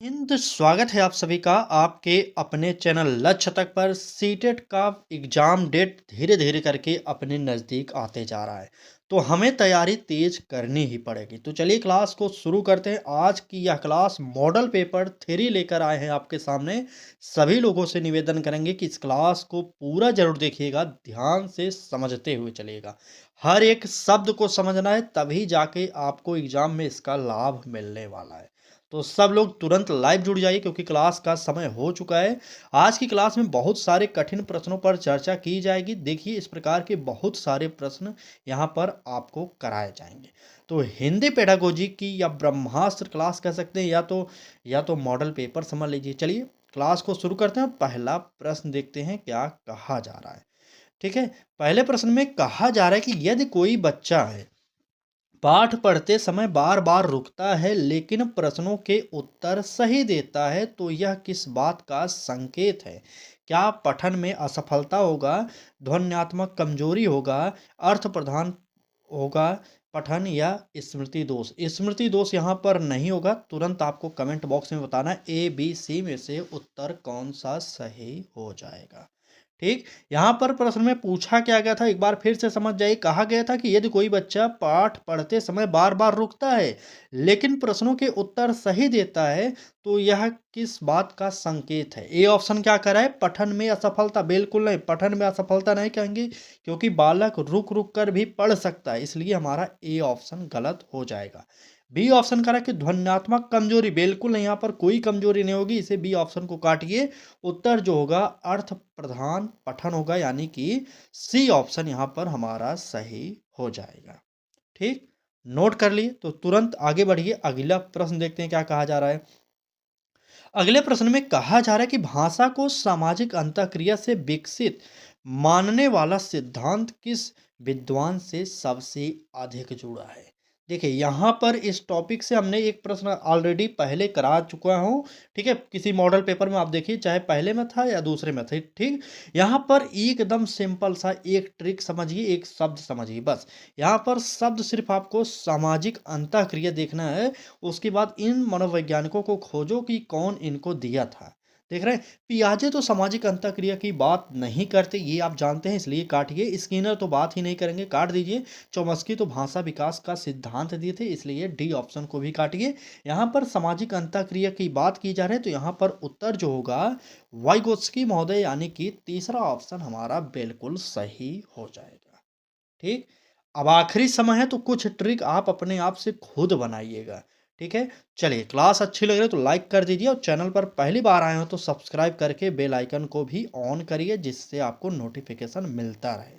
हिंद स्वागत है आप सभी का आपके अपने चैनल लक्ष्य तक पर। सीटेट का एग्ज़ाम डेट धीरे धीरे करके अपने नज़दीक आते जा रहा है, तो हमें तैयारी तेज करनी ही पड़ेगी। तो चलिए क्लास को शुरू करते हैं। आज की यह क्लास मॉडल पेपर 3 लेकर आए हैं आपके सामने। सभी लोगों से निवेदन करेंगे कि इस क्लास को पूरा जरूर देखिएगा, ध्यान से समझते हुए चलिएगा। हर एक शब्द को समझना है, तभी जाके आपको एग्ज़ाम में इसका लाभ मिलने वाला है। तो सब लोग तुरंत लाइव जुड़ जाइए, क्योंकि क्लास का समय हो चुका है। आज की क्लास में बहुत सारे कठिन प्रश्नों पर चर्चा की जाएगी। देखिए, इस प्रकार के बहुत सारे प्रश्न यहाँ पर आपको कराए जाएंगे। तो हिंदी पेडागोजी की या ब्रह्मास्त्र क्लास कह सकते हैं, या तो मॉडल पेपर समझ लीजिए। चलिए क्लास को शुरू करते हैं। पहला प्रश्न देखते हैं क्या कहा जा रहा है। ठीक है, पहले प्रश्न में कहा जा रहा है कि यदि कोई बच्चा है, पाठ पढ़ते समय बार बार रुकता है लेकिन प्रश्नों के उत्तर सही देता है, तो यह किस बात का संकेत है? क्या पठन में असफलता होगा, ध्वन्यात्मक कमजोरी होगा, अर्थ प्रधान होगा पठन, या स्मृति दोष? स्मृति दोष यहाँ पर नहीं होगा। तुरंत आपको कमेंट बॉक्स में बताना है ए बी सी में से उत्तर कौन सा सही हो जाएगा। ठीक, यहाँ पर प्रश्न में पूछा क्या गया था, एक बार फिर से समझ जाइए। कहा गया था कि यदि कोई बच्चा पाठ पढ़ते समय बार बार रुकता है लेकिन प्रश्नों के उत्तर सही देता है, तो यह किस बात का संकेत है? ए ऑप्शन क्या कर रहा है? पठन में असफलता। बिल्कुल नहीं, पठन में असफलता नहीं कहेंगे, क्योंकि बालक रुक रुक कर भी पढ़ सकता है, इसलिए हमारा ए ऑप्शन गलत हो जाएगा। बी ऑप्शन करा कि ध्वन्यात्मक कमजोरी। बिल्कुल नहीं, यहाँ पर कोई कमजोरी नहीं होगी, इसे बी ऑप्शन को काटिए। उत्तर जो होगा अर्थ प्रधान पठन होगा, यानी कि सी ऑप्शन यहाँ पर हमारा सही हो जाएगा। ठीक, नोट कर लिए। तो तुरंत आगे बढ़िए, अगला प्रश्न देखते हैं क्या कहा जा रहा है। अगले प्रश्न में कहा जा रहा है कि भाषा को सामाजिक अंतःक्रिया से विकसित मानने वाला सिद्धांत किस विद्वान से सबसे अधिक जुड़ा है? देखिए, यहाँ पर इस टॉपिक से हमने एक प्रश्न ऑलरेडी पहले करा चुका हूँ। ठीक है, किसी मॉडल पेपर में आप देखिए, चाहे पहले में था या दूसरे में था। ठीक, यहाँ पर एकदम सिंपल सा एक ट्रिक समझिए, एक शब्द समझिए बस। यहाँ पर शब्द सिर्फ आपको सामाजिक अंतःक्रिया देखना है। उसके बाद इन मनोवैज्ञानिकों को खोजो कि कौन इनको दिया था। देख रहे हैं, पियाजे तो सामाजिक अंतःक्रिया की बात नहीं करते, ये आप जानते हैं, इसलिए काटिए। स्किनर तो बात ही नहीं करेंगे, काट दीजिए। चौमस्की तो भाषा विकास का सिद्धांत दिए थे, इसलिए डी ऑप्शन को भी काटिए। यहाँ पर सामाजिक अंतःक्रिया की बात की जा रही है, तो यहाँ पर उत्तर जो होगा वाइगोत्स्की महोदय, यानी कि तीसरा ऑप्शन हमारा बिल्कुल सही हो जाएगा। ठीक, अब आखिरी समय है, तो कुछ ट्रिक आप अपने आप से खुद बनाइएगा। ठीक है, चलिए क्लास अच्छी लग रही है तो लाइक कर दीजिए, और चैनल पर पहली बार आए हो तो सब्सक्राइब करके बेल आइकन को भी ऑन करिए, जिससे आपको नोटिफिकेशन मिलता रहे।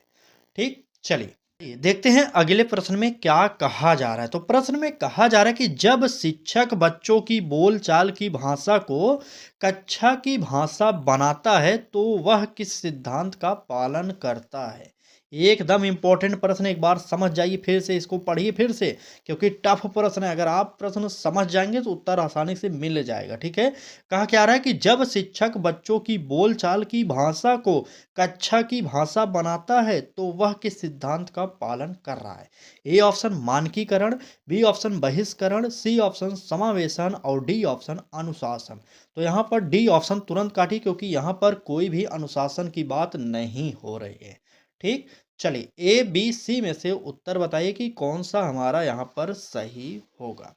ठीक, चलिए देखते हैं अगले प्रश्न में क्या कहा जा रहा है। तो प्रश्न में कहा जा रहा है कि जब शिक्षक बच्चों की बोलचाल की भाषा को कक्षा की भाषा बनाता है, तो वह किस सिद्धांत का पालन करता है? एकदम इंपॉर्टेंट प्रश्न, एक बार समझ जाइए, फिर से इसको पढ़िए फिर से, क्योंकि टफ प्रश्न है। अगर आप प्रश्न समझ जाएंगे तो उत्तर आसानी से मिल जाएगा। ठीक है, कहा क्या रहा है कि जब शिक्षक बच्चों की बोलचाल की भाषा को कक्षा की भाषा बनाता है, तो वह किस सिद्धांत का पालन कर रहा है? ए ऑप्शन मानकीकरण, बी ऑप्शन बहिष्करण, सी ऑप्शन समावेशन, और डी ऑप्शन अनुशासन। तो यहाँ पर डी ऑप्शन तुरंत काटिए, क्योंकि यहाँ पर कोई भी अनुशासन की बात नहीं हो रही है। ठीक, चलिए ए बी सी में से उत्तर बताइए कि कौन सा हमारा यहाँ पर सही होगा।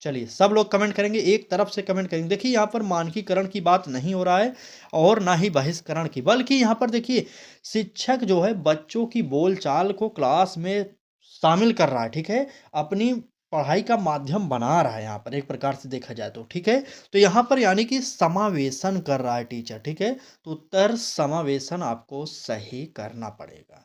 चलिए सब लोग कमेंट करेंगे, एक तरफ से कमेंट करेंगे। देखिए, यहाँ पर मानकीकरण की बात नहीं हो रहा है, और ना ही बहिष्करण की, बल्कि यहाँ पर देखिए शिक्षक जो है बच्चों की बोलचाल को क्लास में शामिल कर रहा है। ठीक है, अपनी पढ़ाई का माध्यम बना रहा है, यहाँ पर एक प्रकार से देखा जाए तो। ठीक है, तो यहाँ पर यानी कि समावेशन कर रहा है टीचर। ठीक है, तो उत्तर समावेशन आपको सही करना पड़ेगा।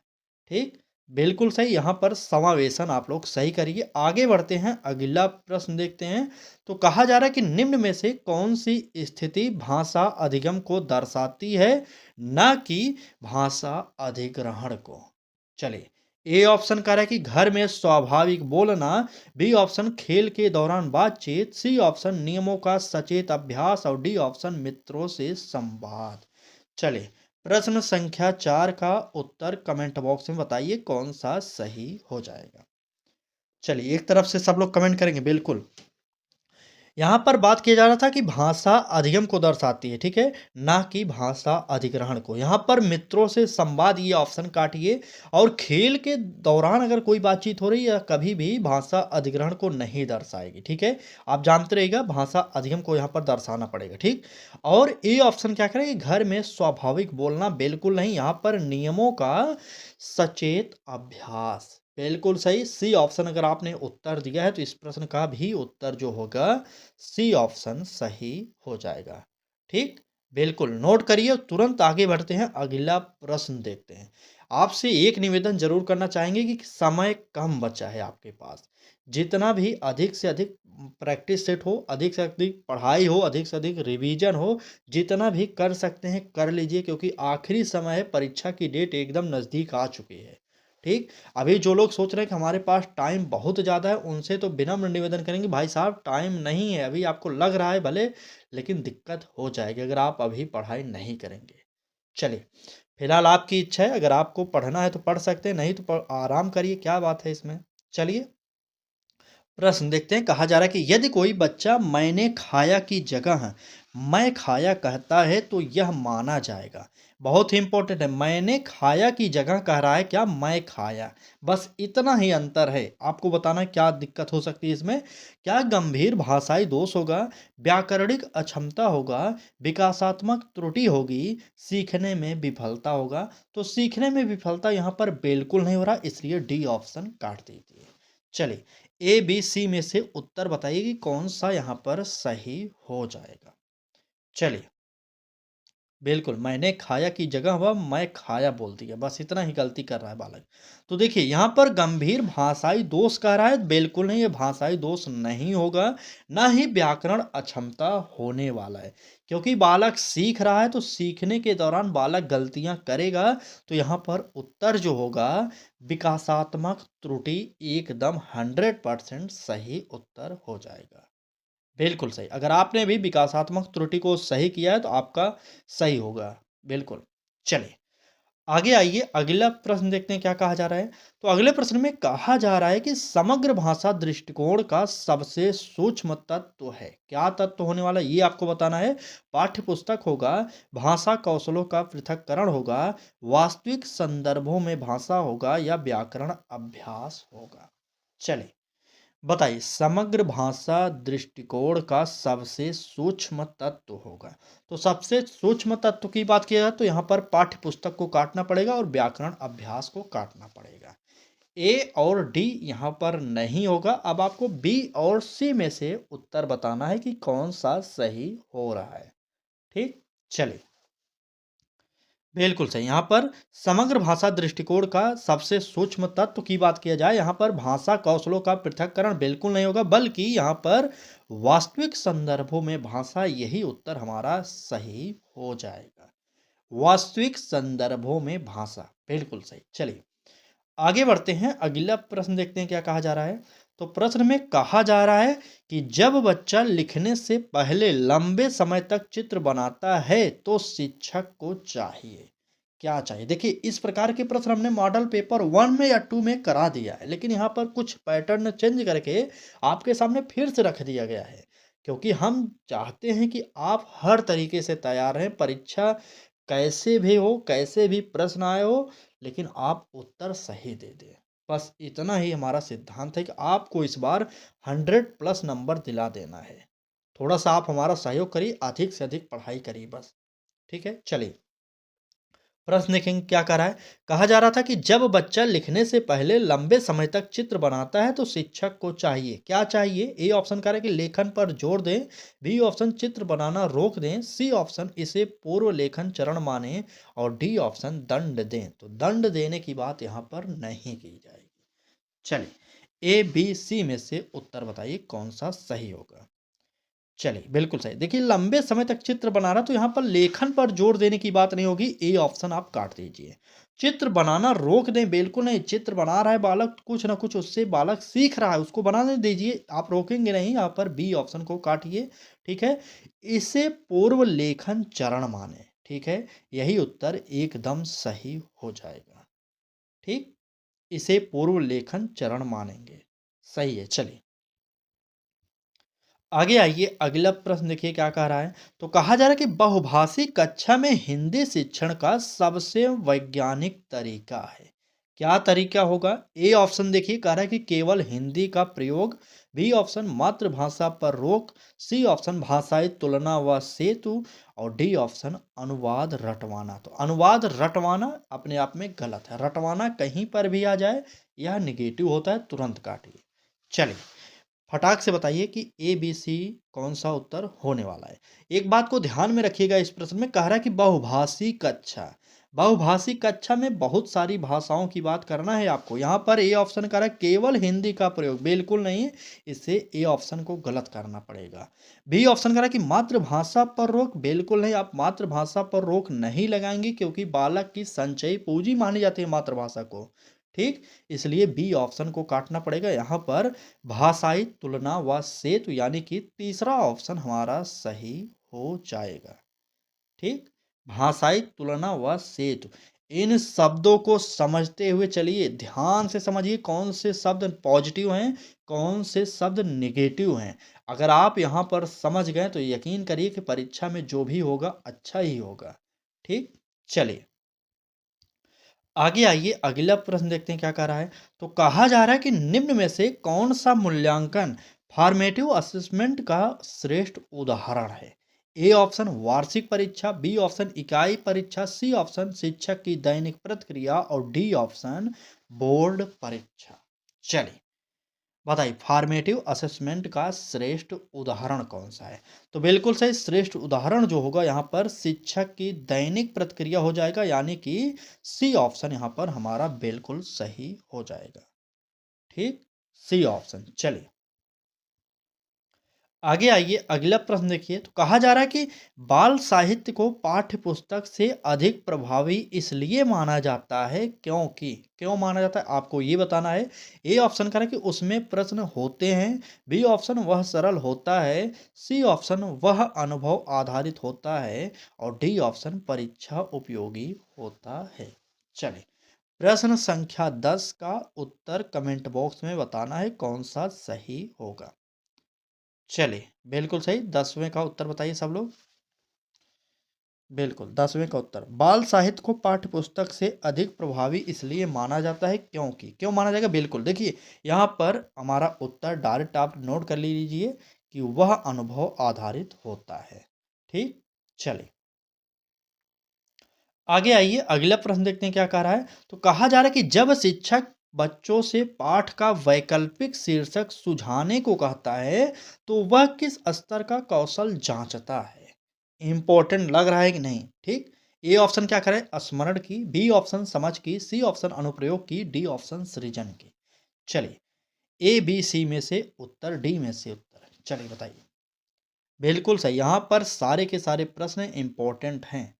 ठीक, बिल्कुल सही, यहाँ पर समावेशन आप लोग सही करिए। आगे बढ़ते हैं, अगला प्रश्न देखते हैं। तो कहा जा रहा है कि निम्न में से कौन सी स्थिति भाषा अधिगम को दर्शाती है, न कि भाषा अधिग्रहण को? चलिए, ए ऑप्शन कह रहा है कि घर में स्वाभाविक बोलना, बी ऑप्शन खेल के दौरान बातचीत, सी ऑप्शन नियमों का सचेत अभ्यास, और डी ऑप्शन मित्रों से संवाद। चलिए, प्रश्न संख्या 4 का उत्तर कमेंट बॉक्स में बताइए कौन सा सही हो जाएगा। चलिए, एक तरफ से सब लोग कमेंट करेंगे, बिल्कुल। यहाँ पर बात किया जा रहा था कि भाषा अधिगम को दर्शाती है, ठीक है? ना कि भाषा अधिग्रहण को। यहाँ पर मित्रों से संवाद ये ऑप्शन काटिए और खेल के दौरान अगर कोई बातचीत हो रही है या कभी भी भाषा अधिग्रहण को नहीं दर्शाएगी, ठीक है? आप जानते रहिएगा भाषा अधिगम को यहाँ पर दर्शाना पड़ेगा, ठीक? और ए ऑप्शन क्या करें कि घर में स्वाभाविक बोलना बिल्कुल नहीं, यहाँ पर नियमों का सचेत अभ्यास। बिल्कुल सही, सी ऑप्शन अगर आपने उत्तर दिया है तो इस प्रश्न का भी उत्तर जो होगा सी ऑप्शन सही हो जाएगा। ठीक, बिल्कुल नोट करिए। तुरंत आगे बढ़ते हैं, अगला प्रश्न देखते हैं। आपसे एक निवेदन जरूर करना चाहेंगे कि समय कम बचा है आपके पास। जितना भी अधिक से अधिक प्रैक्टिस सेट हो, अधिक से अधिक पढ़ाई हो, अधिक से अधिक रिवीजन हो, जितना भी कर सकते हैं कर लीजिए, क्योंकि आखिरी समय है, परीक्षा की डेट एकदम नज़दीक आ चुकी है। ठीक, अभी जो लोग सोच रहे हैं कि हमारे पास टाइम बहुत ज़्यादा है, उनसे तो विनम्र निवेदन करेंगे भाई साहब टाइम नहीं है, अभी आपको लग रहा है भले, लेकिन दिक्कत हो जाएगी अगर आप अभी पढ़ाई नहीं करेंगे। चलिए, फिलहाल आपकी इच्छा है, अगर आपको पढ़ना है तो पढ़ सकते हैं, नहीं तो आराम करिए, क्या बात है इसमें। चलिए प्रश्न देखते हैं। कहा जा रहा है कि यदि कोई बच्चा मैंने खाया की जगह मैं खाया कहता है तो यह माना जाएगा। बहुत ही इंपॉर्टेंट है, मैंने खाया की जगह कह रहा है क्या मैं खाया, बस इतना ही अंतर है। आपको बताना है क्या दिक्कत हो सकती है इसमें। क्या गंभीर भाषाई दोष होगा, व्याकरणिक अक्षमता होगा, विकासात्मक त्रुटि होगी, सीखने में विफलता होगा। तो सीखने में विफलता यहाँ पर बिल्कुल नहीं हो रहा, इसलिए डी ऑप्शन काट दीजिए। चलिए, ए बी सी में से उत्तर बताइए कि कौन सा यहाँ पर सही हो जाएगा। चलिए, बिल्कुल मैंने खाया की जगह वह मैं खाया बोल दिया, बस इतना ही गलती कर रहा है बालक। तो देखिए यहाँ पर गंभीर भाषाई दोष कह रहा है, बिल्कुल नहीं, ये भाषाई दोष नहीं होगा, ना ही व्याकरण अक्षमता होने वाला है। क्योंकि बालक सीख रहा है तो सीखने के दौरान बालक गलतियां करेगा, तो यहाँ पर उत्तर जो होगा विकासात्मक त्रुटि एकदम 100% सही उत्तर हो जाएगा। बिल्कुल सही। अगर आपने भी विकासात्मक त्रुटि को सही किया है तो आपका सही होगा। बिल्कुल। चलिए, आगे आइए, अगला प्रश्न देखते हैं क्या कहा जा रहा है। तो अगले प्रश्न में कहा जा रहा है कि समग्र भाषा दृष्टिकोण का सबसे सूक्ष्म तत्व है। क्या तत्व होने वाला है ये आपको बताना है। पाठ्य पुस्तक होगा, भाषा कौशलों का पृथक्करण होगा, वास्तविक संदर्भों में भाषा होगा या व्याकरण अभ्यास होगा। चलिए बताइए, समग्र भाषा दृष्टिकोण का सबसे सूक्ष्म तत्व होगा। तो सबसे सूक्ष्म तत्व की बात किया जाए तो यहाँ पर पाठ्य पुस्तक को काटना पड़ेगा और व्याकरण अभ्यास को काटना पड़ेगा। ए और डी यहाँ पर नहीं होगा। अब आपको बी और सी में से उत्तर बताना है कि कौन सा सही हो रहा है। ठीक, चलिए, बिल्कुल सही। यहाँ पर समग्र भाषा दृष्टिकोण का सबसे सूक्ष्म तत्व की बात किया जाए, यहाँ पर भाषा कौशलों का पृथक्करण बिल्कुल नहीं होगा, बल्कि यहाँ पर वास्तविक संदर्भों में भाषा, यही उत्तर हमारा सही हो जाएगा। वास्तविक संदर्भों में भाषा, बिल्कुल सही। चलिए आगे बढ़ते हैं, अगला प्रश्न देखते हैं क्या कहा जा रहा है। तो प्रश्न में कहा जा रहा है कि जब बच्चा लिखने से पहले लंबे समय तक चित्र बनाता है तो शिक्षक को चाहिए क्या चाहिए। देखिए इस प्रकार के प्रश्न हमने मॉडल पेपर 1 में या 2 में करा दिया है, लेकिन यहाँ पर कुछ पैटर्न चेंज करके आपके सामने फिर से रख दिया गया है, क्योंकि हम चाहते हैं कि आप हर तरीके से तैयार रहें। परीक्षा कैसे भी हो, कैसे भी प्रश्न आए हो, लेकिन आप उत्तर सही दे दें। बस इतना ही हमारा सिद्धांत है कि आपको इस बार 100+ नंबर दिला देना है। थोड़ा सा आप हमारा सहयोग करिए, अधिक से अधिक पढ़ाई करिए बस। ठीक है, चलिए प्रश्न देखेंगे क्या कह रहा है। कहा जा रहा था कि जब बच्चा लिखने से पहले लंबे समय तक चित्र बनाता है तो शिक्षक को चाहिए क्या चाहिए। ए ऑप्शन कह रहा है कि लेखन पर जोर दें, बी ऑप्शन चित्र बनाना रोक दें, सी ऑप्शन इसे पूर्व लेखन चरण माने और डी ऑप्शन दंड दें। तो दंड देने की बात यहाँ पर नहीं की जाएगी। चलिए ए बी सी में से उत्तर बताइए कौन सा सही होगा। चलिए बिल्कुल सही। देखिए लंबे समय तक चित्र बना रहा तो यहाँ पर लेखन पर जोर देने की बात नहीं होगी, ए ऑप्शन आप काट दीजिए। चित्र बनाना रोक दें, बिल्कुल नहीं, चित्र बना रहा है बालक, कुछ ना कुछ उससे बालक सीख रहा है, उसको बनाने दीजिए, आप रोकेंगे नहीं। यहाँ पर बी ऑप्शन को काटिए। ठीक है, इसे पूर्व लेखन चरण माने। ठीक है, यही उत्तर एकदम सही हो जाएगा। ठीक, इसे पूर्व लेखन चरण मानेंगे, सही है। चलिए आगे आइए अगला प्रश्न देखिए क्या कह रहा है। तो कहा जा रहा है कि बहुभाषी कक्षा में हिंदी शिक्षण का सबसे वैज्ञानिक तरीका है। क्या तरीका होगा? ए ऑप्शन देखिए कह रहा है कि केवल हिंदी का प्रयोग, बी ऑप्शन मातृभाषा पर रोक, सी ऑप्शन भाषाई तुलना व सेतु और डी ऑप्शन अनुवाद रटवाना। तो अनुवाद रटवाना अपने आप में गलत है। रटवाना कहीं पर भी आ जाए यह निगेटिव होता है, तुरंत काटिए। चलिए फटाक से बताइए कि ए बी सी कौन सा उत्तर होने वाला है। एक बात को ध्यान में रखिएगा, इस प्रश्न में कह रहा है कि बहुभाषी कक्षा। बहुभाषी कक्षा में बहुत सारी भाषाओं की बात करना है आपको। यहाँ पर ए ऑप्शन कह रहा है केवल हिंदी का प्रयोग, बिल्कुल नहीं है। इससे ए ऑप्शन को गलत करना पड़ेगा। बी ऑप्शन कह रहा है कि मातृभाषा पर रोक, बिल्कुल नहीं। आप मातृभाषा पर रोक नहीं लगाएंगे क्योंकि बालक की संचयी पूंजी मानी जाती है मातृभाषा को। ठीक, इसलिए बी ऑप्शन को काटना पड़ेगा। यहाँ पर भाषाई तुलना व सेतु यानी कि तीसरा ऑप्शन हमारा सही हो जाएगा। ठीक, भाषाई तुलना व सेतु, इन शब्दों को समझते हुए चलिए, ध्यान से समझिए कौन से शब्द पॉजिटिव हैं, कौन से शब्द नेगेटिव हैं। अगर आप यहाँ पर समझ गए तो यकीन करिए कि परीक्षा में जो भी होगा अच्छा ही होगा। ठीक, चलिए आगे आइए अगला प्रश्न देखते हैं क्या कह रहा है। तो कहा जा रहा है कि निम्न में से कौन सा मूल्यांकन फॉर्मेटिव असेसमेंट का श्रेष्ठ उदाहरण है। ए ऑप्शन वार्षिक परीक्षा, बी ऑप्शन इकाई परीक्षा, सी ऑप्शन शिक्षक की दैनिक प्रतिक्रिया और डी ऑप्शन बोर्ड परीक्षा। चलिए बताइए फॉर्मेटिव असेसमेंट का श्रेष्ठ उदाहरण कौन सा है। तो बिल्कुल सही, श्रेष्ठ उदाहरण जो होगा यहाँ पर शिक्षक की दैनिक प्रतिक्रिया हो जाएगा, यानी कि सी ऑप्शन यहाँ पर हमारा बिल्कुल सही हो जाएगा। ठीक, सी ऑप्शन। चलिए आगे आइए अगला प्रश्न देखिए। तो कहा जा रहा है कि बाल साहित्य को पाठ्य पुस्तक से अधिक प्रभावी इसलिए माना जाता है क्योंकि, क्यों माना जाता है आपको ये बताना है। ए ऑप्शन करें कि उसमें प्रश्न होते हैं, बी ऑप्शन वह सरल होता है, सी ऑप्शन वह अनुभव आधारित होता है और डी ऑप्शन परीक्षा उपयोगी होता है। चलिए प्रश्न संख्या 10 का उत्तर कमेंट बॉक्स में बताना है कौन सा सही होगा। चलिए बिल्कुल सही, 10वें का उत्तर बताइए सब लोग। बिल्कुल 10वें का उत्तर, बाल साहित्य को पाठ्य पुस्तक से अधिक प्रभावी इसलिए माना जाता है क्योंकि, क्यों माना जाएगा। बिल्कुल देखिए यहाँ पर हमारा उत्तर डायरेक्ट आप नोट कर लीजिए कि वह अनुभव आधारित होता है। ठीक, चलिए आगे आइए अगला प्रश्न देखते हैं क्या कह रहा है। तो कहा जा रहा है कि जब शिक्षक बच्चों से पाठ का वैकल्पिक शीर्षक सुझाने को कहता है तो वह किस स्तर का कौशल जांचता है। इंपॉर्टेंट लग रहा है कि नहीं। ठीक, ए ऑप्शन क्या करे, स्मरण की, बी ऑप्शन समझ की, सी ऑप्शन अनुप्रयोग की, डी ऑप्शन सृजन की। चलिए ए बी सी में से उत्तर, डी में से उत्तर, चलिए बताइए। बिल्कुल सही, यहाँ पर सारे के सारे प्रश्न इंपॉर्टेंट हैं।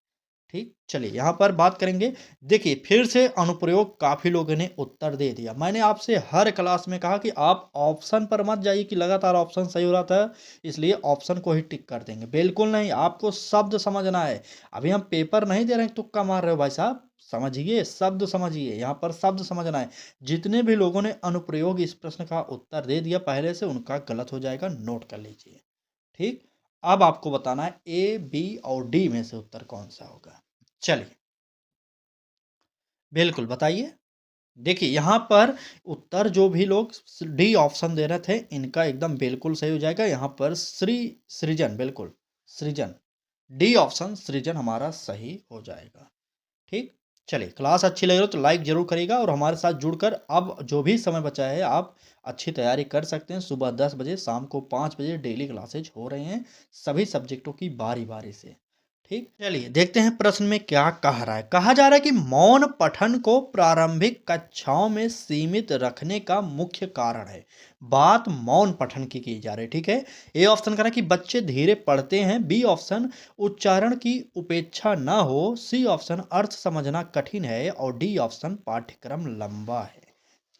ठीक, चलिए यहाँ पर बात करेंगे। देखिए फिर से अनुप्रयोग काफ़ी लोगों ने उत्तर दे दिया। मैंने आपसे हर क्लास में कहा कि आप ऑप्शन पर मत जाइए कि लगातार ऑप्शन सही हो रहा था इसलिए ऑप्शन को ही टिक कर देंगे, बिल्कुल नहीं। आपको शब्द समझना है। अभी हम पेपर नहीं दे रहे हैं तुक्का मार रहे हो भाई साहब, समझिए शब्द समझिए, यहाँ पर शब्द समझना है। जितने भी लोगों ने अनुप्रयोग इस प्रश्न का उत्तर दे दिया पहले से उनका गलत हो जाएगा, नोट कर लीजिए। ठीक, अब आपको बताना है ए बी और डी में से उत्तर कौन सा होगा। चलिए बिल्कुल बताइए। देखिए यहाँ पर उत्तर जो भी लोग डी ऑप्शन दे रहे थे इनका एकदम बिल्कुल सही हो जाएगा। यहाँ पर सृजन, बिल्कुल सृजन, डी ऑप्शन सृजन हमारा सही हो जाएगा। ठीक, चलिए क्लास अच्छी लगी हो तो लाइक जरूर करिएगा और हमारे साथ जुड़कर अब जो भी समय बचा है आप अच्छी तैयारी कर सकते हैं। सुबह 10 बजे, शाम को 5 बजे डेली क्लासेज हो रहे हैं सभी सब्जेक्टों की बारी बारी से। ठीक, चलिए देखते हैं प्रश्न में क्या कह रहा है। कहा जा रहा है कि मौन पठन को प्रारंभिक कक्षाओं में सीमित रखने का मुख्य कारण है। बात मौन पठन की जा रही है। ठीक है, ए ऑप्शन कह रहा है कि बच्चे धीरे पढ़ते हैं, बी ऑप्शन उच्चारण की उपेक्षा ना हो, सी ऑप्शन अर्थ समझना कठिन है और डी ऑप्शन पाठ्यक्रम लंबा है।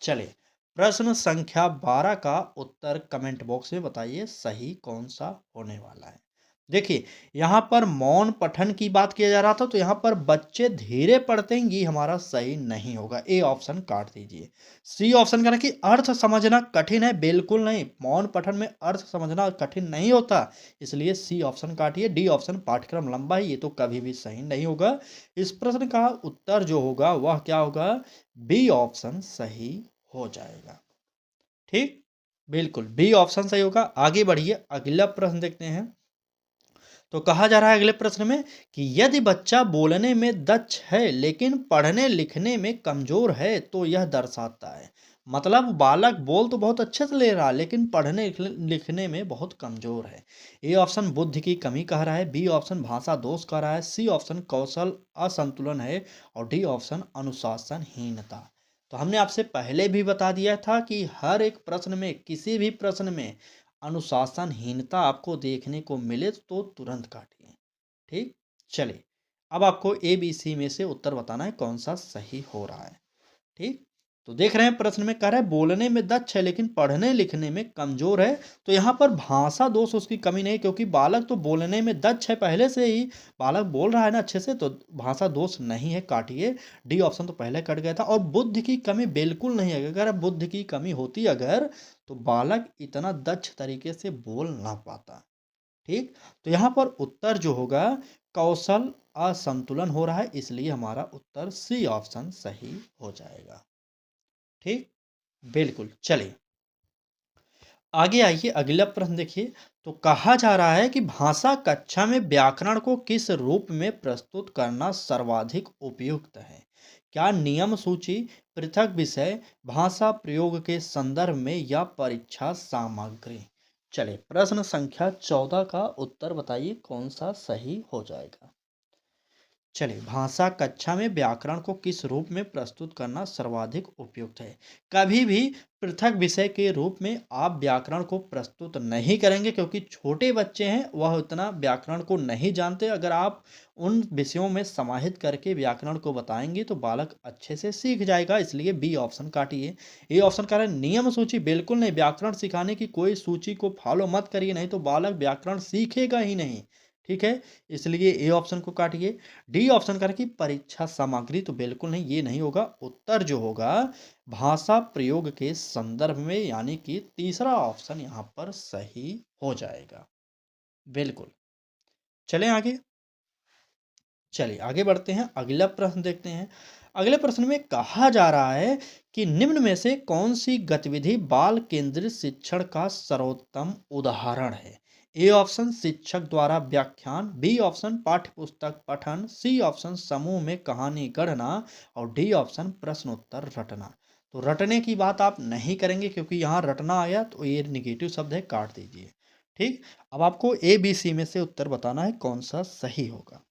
चलिए प्रश्न संख्या 12 का उत्तर कमेंट बॉक्स में बताइए सही कौन सा होने वाला है। देखिए, यहाँ पर मौन पठन की बात किया जा रहा था, तो यहाँ पर बच्चे धीरे पढ़ते हैं, ये हमारा सही नहीं होगा। ए ऑप्शन काट दीजिए। सी ऑप्शन का ना कि अर्थ समझना कठिन है, बिल्कुल नहीं। मौन पठन में अर्थ समझना कठिन नहीं होता, इसलिए सी ऑप्शन काटिए। डी ऑप्शन पाठ्यक्रम लंबा है, ये तो कभी भी सही नहीं होगा। इस प्रश्न का उत्तर जो होगा वह क्या होगा? बी ऑप्शन सही हो जाएगा। ठीक? बिल्कुल, बी ऑप्शन सही होगा। आगे बढ़िए, अगला प्रश्न देखते हैं। तो कहा जा रहा है अगले प्रश्न में कि यदि बच्चा बोलने में दक्ष है लेकिन पढ़ने लिखने में कमजोर है तो यह दर्शाता है। मतलब बालक बोल तो बहुत अच्छे से ले रहा है लेकिन पढ़ने लिखने में बहुत कमजोर है। ए ऑप्शन बुद्धि की कमी कह रहा है, बी ऑप्शन भाषा दोष कह रहा है, सी ऑप्शन कौशल असंतुलन है और डी ऑप्शन अनुशासनहीनता। तो हमने आपसे पहले भी बता दिया था कि हर एक प्रश्न में, किसी भी प्रश्न में अनुशासनहीनता आपको देखने को मिले तो तुरंत काटिए। ठीक? चलिए, अब आपको ए बी सी में से उत्तर बताना है कौन सा सही हो रहा है। ठीक? तो देख रहे हैं प्रश्न में कह रहा है बोलने में दक्ष है लेकिन पढ़ने लिखने में कमजोर है। तो यहाँ पर भाषा दोष उसकी कमी नहीं, क्योंकि बालक तो बोलने में दक्ष है पहले से ही, बालक बोल रहा है ना अच्छे से, तो भाषा दोष नहीं है, काटिए। डी ऑप्शन तो पहले कट गया था। और बुद्धि की कमी बिल्कुल नहीं है, अगर बुद्धि की कमी होती अगर, तो बालक इतना दक्ष तरीके से बोल ना पाता। ठीक? तो यहाँ पर उत्तर जो होगा कौशल असंतुलन हो रहा है, इसलिए हमारा उत्तर सी ऑप्शन सही हो जाएगा। ठीक? बिल्कुल। चलिए, आगे आइए, अगला प्रश्न देखिए। तो कहा जा रहा है कि भाषा कक्षा में व्याकरण को किस रूप में प्रस्तुत करना सर्वाधिक उपयुक्त है? क्या नियम सूची, पृथक विषय, भाषा प्रयोग के संदर्भ में या परीक्षा सामग्री? चलिए, प्रश्न संख्या 14 का उत्तर बताइए कौन सा सही हो जाएगा। चलिए, भाषा कक्षा में व्याकरण को किस रूप में प्रस्तुत करना सर्वाधिक उपयुक्त है? कभी भी पृथक विषय के रूप में आप व्याकरण को प्रस्तुत नहीं करेंगे, क्योंकि छोटे बच्चे हैं, वह उतना व्याकरण को नहीं जानते। अगर आप उन विषयों में समाहित करके व्याकरण को बताएंगे तो बालक अच्छे से सीख जाएगा, इसलिए बी ऑप्शन काटिए। ए ऑप्शन का है नियम सूची, बिल्कुल नहीं। व्याकरण सिखाने की कोई सूची को फॉलो मत करिए, नहीं तो बालक व्याकरण सीखेगा ही नहीं। ठीक है, इसलिए ए ऑप्शन को काटिए। डी ऑप्शन कर कि परीक्षा सामग्री, तो बिल्कुल नहीं, ये नहीं होगा। उत्तर जो होगा भाषा प्रयोग के संदर्भ में, यानी कि तीसरा ऑप्शन यहाँ पर सही हो जाएगा। बिल्कुल। चलें आगे। चलिए, आगे बढ़ते हैं, अगला प्रश्न देखते हैं। अगले प्रश्न में कहा जा रहा है कि निम्न में से कौन सी गतिविधि बाल केंद्रित शिक्षण का सर्वोत्तम उदाहरण है? ए ऑप्शन शिक्षक द्वारा व्याख्यान, बी ऑप्शन पाठ्य पुस्तक पठन, सी ऑप्शन समूह में कहानी गढ़ना और डी ऑप्शन प्रश्नोत्तर रटना। तो रटने की बात आप नहीं करेंगे, क्योंकि यहाँ रटना आया तो ये निगेटिव शब्द है, काट दीजिए। ठीक? अब आपको ए बी सी में से उत्तर बताना है कौन सा सही होगा।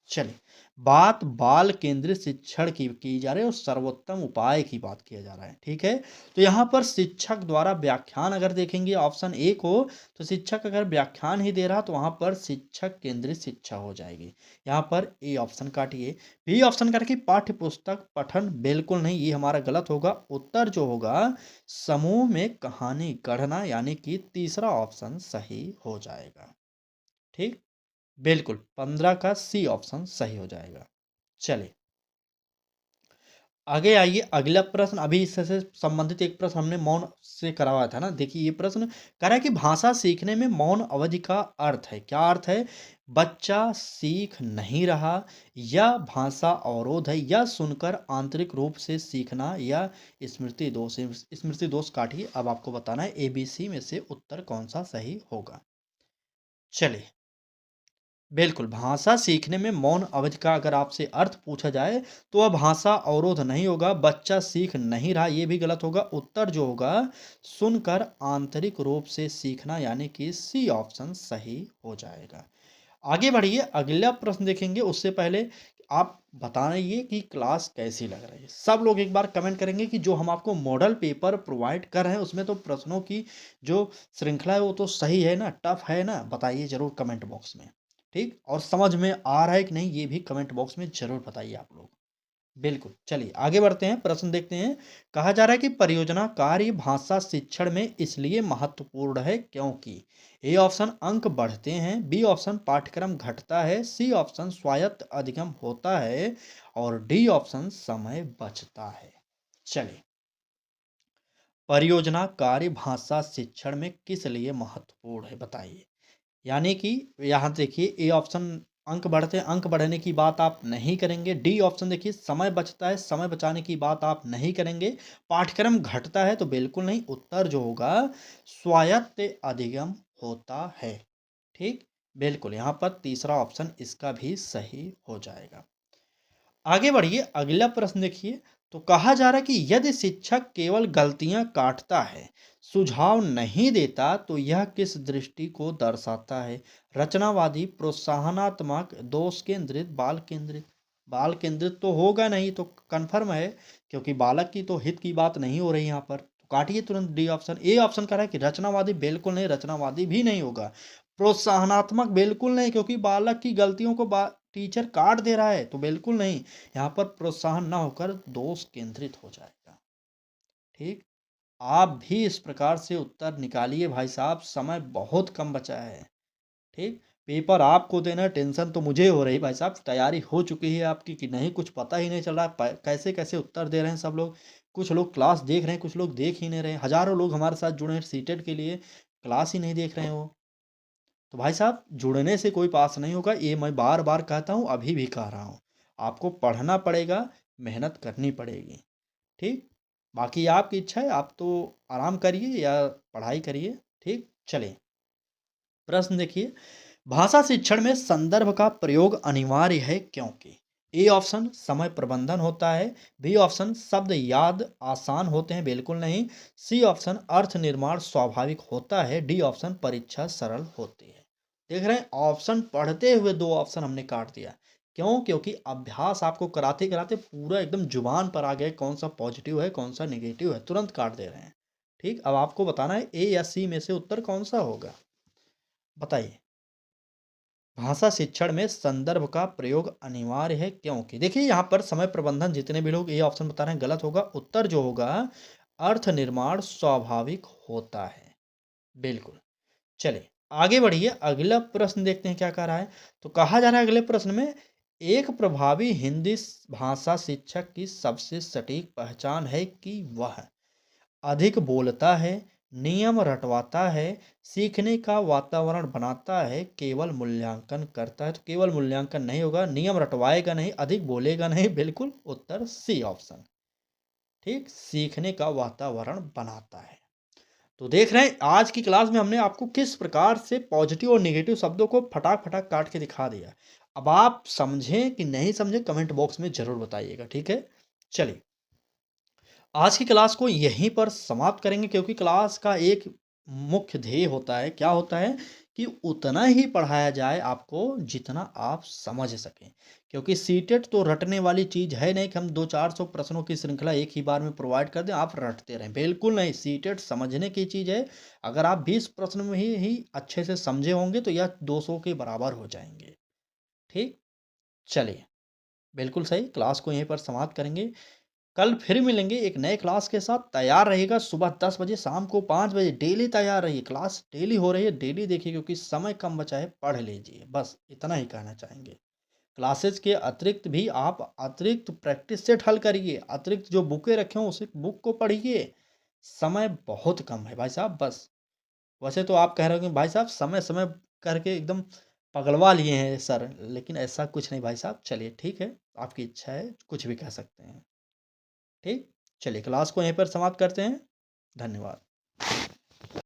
चलिए, बात बाल केंद्रित शिक्षण की जा रही है और सर्वोत्तम उपाय की बात किया जा रहा है। ठीक है, तो यहाँ पर शिक्षक द्वारा व्याख्यान अगर देखेंगे ऑप्शन ए को, तो शिक्षक अगर व्याख्यान ही दे रहा तो वहाँ पर शिक्षक केंद्रित शिक्षा हो जाएगी। यहाँ पर ए ऑप्शन काटिए। बी ऑप्शन करके पाठ्य पुस्तक पठन, बिल्कुल नहीं, ये हमारा गलत होगा। उत्तर जो होगा समूह में कहानी गढ़ना, यानी कि तीसरा ऑप्शन सही हो जाएगा। ठीक? बिल्कुल, 15 का सी ऑप्शन सही हो जाएगा। चलिए, आगे आइए, अगला प्रश्न। अभी इससे संबंधित एक प्रश्न हमने मौन से करवाया था ना। देखिए, ये प्रश्न कह रहा है कि भाषा सीखने में मौन अवधि का अर्थ है। क्या अर्थ है? बच्चा सीख नहीं रहा, या भाषा अवरोध है, या सुनकर आंतरिक रूप से सीखना, या स्मृति दोष। स्मृति दोष काटिए। अब आपको बताना है ए बी सी में से उत्तर कौन सा सही होगा। चलिए, बिल्कुल, भाषा सीखने में मौन अवधि का अगर आपसे अर्थ पूछा जाए तो वह भाषा अवरोध नहीं होगा। बच्चा सीख नहीं रहा, ये भी गलत होगा। उत्तर जो होगा सुनकर आंतरिक रूप से सीखना, यानी कि सी ऑप्शन सही हो जाएगा। आगे बढ़िए, अगला प्रश्न देखेंगे। उससे पहले आप बताइए कि क्लास कैसी लग रही है। सब लोग एक बार कमेंट करेंगे कि जो हम आपको मॉडल पेपर प्रोवाइड कर रहे हैं उसमें तो प्रश्नों की जो श्रृंखला है वो तो सही है ना, टफ है ना? बताइए जरूर कमेंट बॉक्स में। ठीक? और समझ में आ रहा है कि नहीं, ये भी कमेंट बॉक्स में जरूर बताइए आप लोग। बिल्कुल, चलिए आगे बढ़ते हैं, प्रश्न देखते हैं। कहा जा रहा है कि परियोजना कार्य भाषा शिक्षण में इसलिए महत्वपूर्ण है क्योंकि ए ऑप्शन अंक बढ़ते हैं, बी ऑप्शन पाठ्यक्रम घटता है, सी ऑप्शन स्वायत्त अधिगम होता है और डी ऑप्शन समय बचता है। चलिए, परियोजना कार्य भाषा शिक्षण में किस लिए महत्वपूर्ण है बताइए। यानी कि यहाँ देखिए ए ऑप्शन अंक बढ़ते हैं, अंक बढ़ने की बात आप नहीं करेंगे। डी ऑप्शन देखिए समय बचता है, समय बचाने की बात आप नहीं करेंगे। पाठ्यक्रम घटता है तो बिल्कुल नहीं, उत्तर जो होगा स्वायत्त अधिगम होता है। ठीक, बिल्कुल यहाँ पर तीसरा ऑप्शन इसका भी सही हो जाएगा। आगे बढ़िए, अगला प्रश्न देखिए। तो कहा जा रहा है कि यदि शिक्षक केवल गलतियां काटता है, सुझाव नहीं देता, तो यह किस दृष्टि को दर्शाता है? रचनावादी, प्रोत्साहनात्मक, दोष केंद्रित, बाल केंद्रित। बाल केंद्रित तो होगा नहीं, तो कन्फर्म है, क्योंकि बालक की तो हित की बात नहीं हो रही यहाँ पर। तो काटिए तुरंत डी ऑप्शन। ए ऑप्शन कह रहा है कि रचनावादी, बिल्कुल नहीं, रचनावादी भी नहीं होगा। प्रोत्साहनात्मक बिल्कुल नहीं, क्योंकि बालक की गलतियों को टीचर काट दे रहा है, तो बिल्कुल नहीं। यहाँ पर प्रोत्साहन ना होकर दोष केंद्रित हो जाएगा। ठीक, आप भी इस प्रकार से उत्तर निकालिए भाई साहब, समय बहुत कम बचा है। ठीक, पेपर आपको देना है, टेंशन तो मुझे हो रही भाई साहब। तैयारी हो चुकी है आपकी कि नहीं, कुछ पता ही नहीं चल रहा है, कैसे कैसे उत्तर दे रहे हैं सब लोग। कुछ लोग क्लास देख रहे हैं, कुछ लोग देख ही नहीं रहे। हजारों लोग हमारे साथ जुड़े हैं सीटेट के लिए, क्लास ही नहीं देख रहे हैं वो। तो भाई साहब, जुड़ने से कोई पास नहीं होगा, ये मैं बार बार कहता हूँ, अभी भी कह रहा हूँ। आपको पढ़ना पड़ेगा, मेहनत करनी पड़ेगी। ठीक, बाकी आपकी इच्छा है, आप तो आराम करिए या पढ़ाई करिए। ठीक, चलिए, प्रश्न देखिए। भाषा शिक्षण में संदर्भ का प्रयोग अनिवार्य है क्योंकि ए ऑप्शन समय प्रबंधन होता है, बी ऑप्शन शब्द याद आसान होते हैं, बिल्कुल नहीं, सी ऑप्शन अर्थ निर्माण स्वाभाविक होता है, डी ऑप्शन परीक्षा सरल होती है। देख रहे हैं, ऑप्शन पढ़ते हुए दो ऑप्शन हमने काट दिया। क्यों? क्योंकि अभ्यास आपको कराते कराते पूरा एकदम जुबान पर आ गया, कौन सा पॉजिटिव है कौन सा निगेटिव है, तुरंत काट दे रहे हैं। ठीक, अब आपको बताना है ए या सी में से उत्तर कौन सा होगा, बताइए। भाषा शिक्षण में संदर्भ का प्रयोग अनिवार्य है क्योंकि देखिए यहाँ पर समय प्रबंधन, जितने भी लोग ये ऑप्शन बता रहे हैं गलत होगा। उत्तर जो होगा अर्थ निर्माण स्वाभाविक होता है। बिल्कुल, चलिए आगे बढ़िए, अगला प्रश्न देखते हैं क्या कह रहा है। तो कहा जा रहा है अगले प्रश्न में, एक प्रभावी हिंदी भाषा शिक्षक की सबसे सटीक पहचान है कि वह अधिक बोलता है, नियम रटवाता है, सीखने का वातावरण बनाता है, केवल मूल्यांकन करता है। तो केवल मूल्यांकन नहीं होगा, नियम रटवाएगा नहीं, अधिक बोलेगा नहीं, बिल्कुल उत्तर सी ऑप्शन। ठीक, सीखने का वातावरण बनाता है। तो देख रहे हैं आज की क्लास में हमने आपको किस प्रकार से पॉजिटिव और नेगेटिव शब्दों को फटाक फटाक काट के दिखा दिया। अब आप समझें कि नहीं समझें, कमेंट बॉक्स में जरूर बताइएगा। ठीक है, चलिए, आज की क्लास को यहीं पर समाप्त करेंगे, क्योंकि क्लास का एक मुख्य ध्येय होता है, क्या होता है कि उतना ही पढ़ाया जाए आपको जितना आप समझ सकें। क्योंकि सीटेट तो रटने वाली चीज़ है नहीं कि हम 200-400 प्रश्नों की श्रृंखला एक ही बार में प्रोवाइड कर दें, आप रटते रहें, बिल्कुल नहीं। सीटेट समझने की चीज़ है। अगर आप 20 प्रश्न में ही अच्छे से समझे होंगे तो यह 200 के बराबर हो जाएंगे। ठीक, चलिए, बिल्कुल सही, क्लास को यहीं पर समाप्त करेंगे। कल फिर मिलेंगे एक नए क्लास के साथ। तैयार रहिएगा, सुबह 10 बजे, शाम को 5 बजे, डेली तैयार रहिए। क्लास डेली हो रही है, डेली देखिए, क्योंकि समय कम बचा है, पढ़ लीजिए, बस इतना ही कहना चाहेंगे। क्लासेस के अतिरिक्त भी आप अतिरिक्त प्रैक्टिस सेट हल करिए, अतिरिक्त जो बुकें रखे हों उस बुक को पढ़िए। समय बहुत कम है भाई साहब, बस। वैसे तो आप कह रहे हो कि भाई साहब समय समय करके एकदम पगलवा लिए हैं सर, लेकिन ऐसा कुछ नहीं भाई साहब। चलिए ठीक है, आपकी इच्छा है, कुछ भी कह सकते हैं। ठीक, चलिए क्लास को यहीं पर समाप्त करते हैं। धन्यवाद।